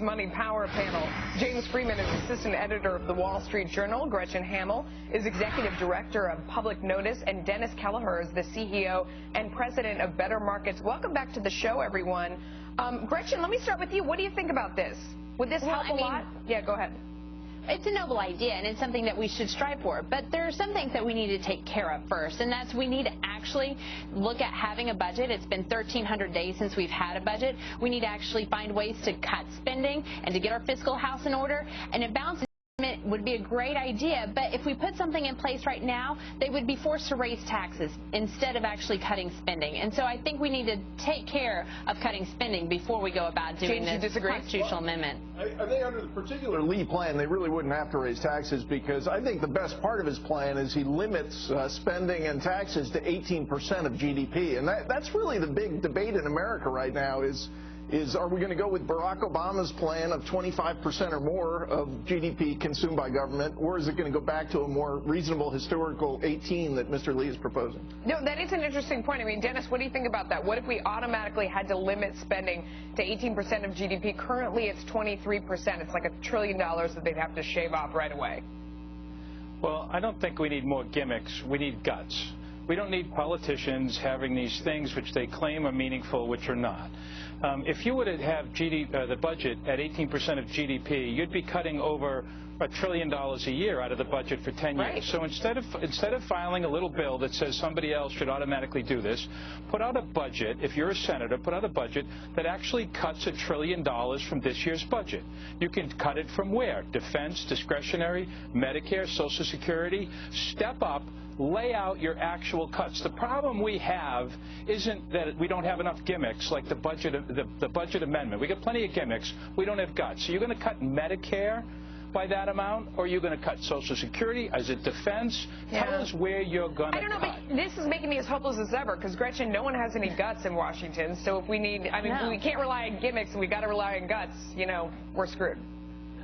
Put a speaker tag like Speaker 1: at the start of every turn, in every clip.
Speaker 1: Money Power panel. James Freeman is assistant editor of the Wall Street Journal. Gretchen Hamel is executive director of Public Notice, and Dennis Kelleher is the CEO and president of Better Markets. Welcome back to the show, everyone. Gretchen, let me start with you. What do you think about this? Would this help a lot? Yeah, go ahead.
Speaker 2: It's a noble idea, and it's something that we should strive for. But there are some things that we need to take care of first, and that's we need to actually look at having a budget. It's been 1,300 days since we've had a budget. We need to actually find ways to cut spending and to get our fiscal house in order. And a balanced would be a great idea, but if we put something in place right now, they would be forced to raise taxes instead of actually cutting spending. And so I think we need to take care of cutting spending before we go about doing this constitutional amendment.
Speaker 3: I think under the particular Lee plan, they really wouldn't have to raise taxes, because I think the best part of his plan is he limits spending and taxes to 18% of GDP. And that's really the big debate in America right now is are we going to go with Barack Obama's plan of 25% or more of GDP consumed by government, or is it going to go back to a more reasonable historical 18 that Mr. Lee is proposing?
Speaker 1: No, that is an interesting point. I mean, Dennis, what do you think about that? What if we automatically had to limit spending to 18% of GDP? Currently, it's 23%. It's like $1 trillion that they'd have to shave off right away.
Speaker 4: Well, I don't think we need more gimmicks. We need guts. We don't need politicians having these things which they claim are meaningful, which are not. If you were to have the budget at 18% of GDP, you'd be cutting over $1 trillion a year out of the budget for 10 years.
Speaker 1: Right.
Speaker 4: So instead of filing a little bill that says somebody else should automatically do this, put out a budget. If you're a senator, put out a budget that actually cuts $1 trillion from this year's budget. You can cut it from where? Defense, discretionary, Medicare, Social Security. Step up. Lay out your actual cuts. The problem we have isn't that we don't have enough gimmicks like the budget amendment. We got plenty of gimmicks. We don't have guts. So you're going to cut Medicare by that amount, or you're going to cut Social Security? Is it defense?
Speaker 1: Yeah.
Speaker 4: Tell us where you're going to cut.
Speaker 1: I don't know, but this is making me as hopeless as ever, because, Gretchen, no one has any guts in Washington. So if we need, I mean, we can't rely on gimmicks and we got to rely on guts, you know, we're screwed.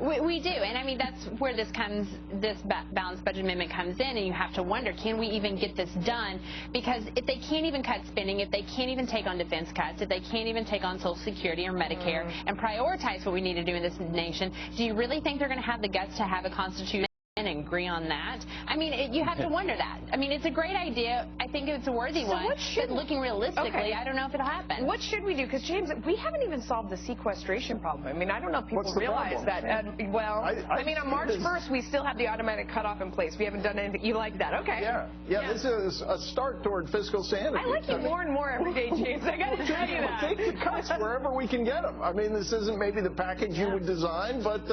Speaker 2: We do, and I mean that's where this balanced budget amendment comes in, and you have to wonder, can we even get this done? Because if they can't even cut spending, if they can't even take on defense cuts, if they can't even take on Social Security or Medicare and prioritize what we need to do in this nation, do you really think they're going to have the guts to have a constitution and agree on that? I mean, you have to wonder that. I mean, it's a great idea. I think it's a worthy one. But looking realistically, I don't know if it'll happen.
Speaker 1: What should we do? Because, James, we haven't even solved the sequestration problem. I mean, I don't know if people realize that. Well, I mean, on March 1st, we still have the automatic cutoff in place. We haven't done anything. You like that? Okay.
Speaker 3: Yeah, this is a start toward fiscal sanity.
Speaker 1: I like you more and more every day, James. I got to tell you that.
Speaker 3: Take the cuts wherever we can get them. I mean, this isn't maybe the package you would design, but,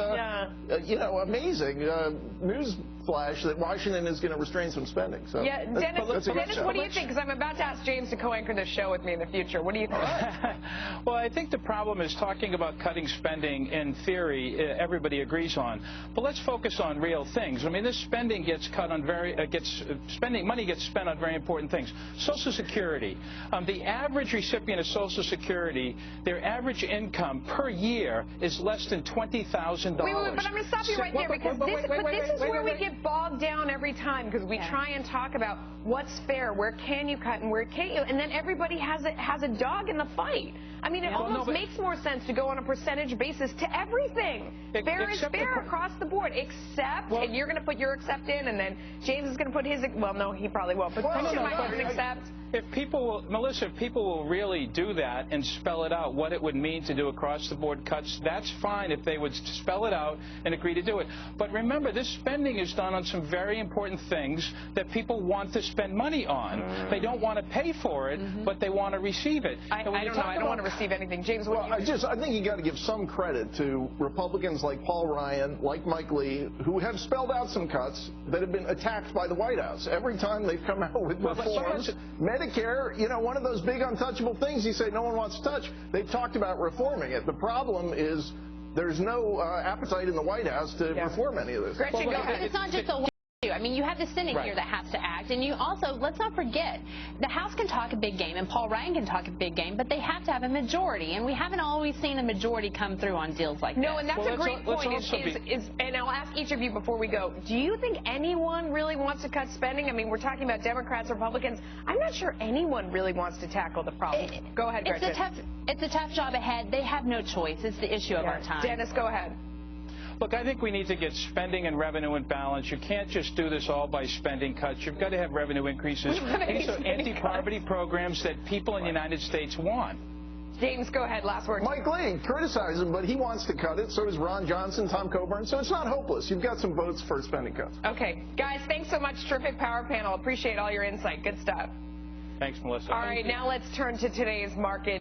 Speaker 3: you know, amazing. News flash that Washington is going to restrain some spending. So
Speaker 1: yeah, Dennis, what do you think? Because I'm about to ask James to co-anchor this show with me in the future. What do you think?
Speaker 4: Well, I think the problem is talking about cutting spending in theory, everybody agrees on. But let's focus on real things. I mean, this spending gets cut on money gets spent on very important things. Social Security. The average recipient of Social Security, their average income per year is less than $20,000.
Speaker 1: Wait, but I'm going to stop you right there, because this is where we get bogged down every time, because we try and talk about what's fair, where can you cut and where can't you, and then everybody has a dog in the fight. I mean, it almost makes more sense to go on a percentage basis to everything. Fair is fair across the board, except, and you're going to put your except in, and then James is going to put his, well, no, he probably won't, but Christian might put an except.
Speaker 4: If people will really do that and spell it out, what it would mean to do across-the-board cuts, that's fine if they would spell it out and agree to do it. But remember, this spending is done on some very important things that people want to spend money on. They don't want to pay for it, but they want to receive it.
Speaker 1: I don't know. I don't want to receive anything. James, what do you think?
Speaker 3: I think you got to give some credit to Republicans like Paul Ryan, like Mike Lee, who have spelled out some cuts that have been attacked by the White House. Every time they've come out with reforms, Medicare, you know, one of those big untouchable things you say no one wants to touch. They've talked about reforming it. The problem is there's no appetite in the White House to reform any of this.
Speaker 1: Gretchen, go ahead.
Speaker 2: It's not just a one issue. I mean, you have the Senate here that has to act, and you also, let's not forget, the House can talk a big game, and Paul Ryan can talk a big game, but they have to have a majority, and we haven't always seen a majority come through on deals like
Speaker 1: No,
Speaker 2: this.
Speaker 1: and that's a great point. And I'll ask each of you before we go, do you think anyone really wants to cut spending? I mean, we're talking about Democrats, Republicans. I'm not sure anyone really wants to tackle the problem. Go ahead, Gretchen.
Speaker 2: It's a tough job ahead. They have no choice. It's the issue of our time.
Speaker 1: Dennis, go ahead.
Speaker 4: Look, I think we need to get spending and revenue in balance. You can't just do this all by spending cuts. You've got to have revenue increases. These are anti-poverty programs that people in the United States want.
Speaker 1: James, go ahead. Last word.
Speaker 3: Mike Lee criticizes him, but he wants to cut it. So does Ron Johnson, Tom Coburn. So it's not hopeless. You've got some votes for spending cuts.
Speaker 1: Okay. Guys, thanks so much. Terrific power panel. Appreciate all your insight. Good stuff.
Speaker 4: Thanks, Melissa.
Speaker 1: All right, now let's turn to today's market.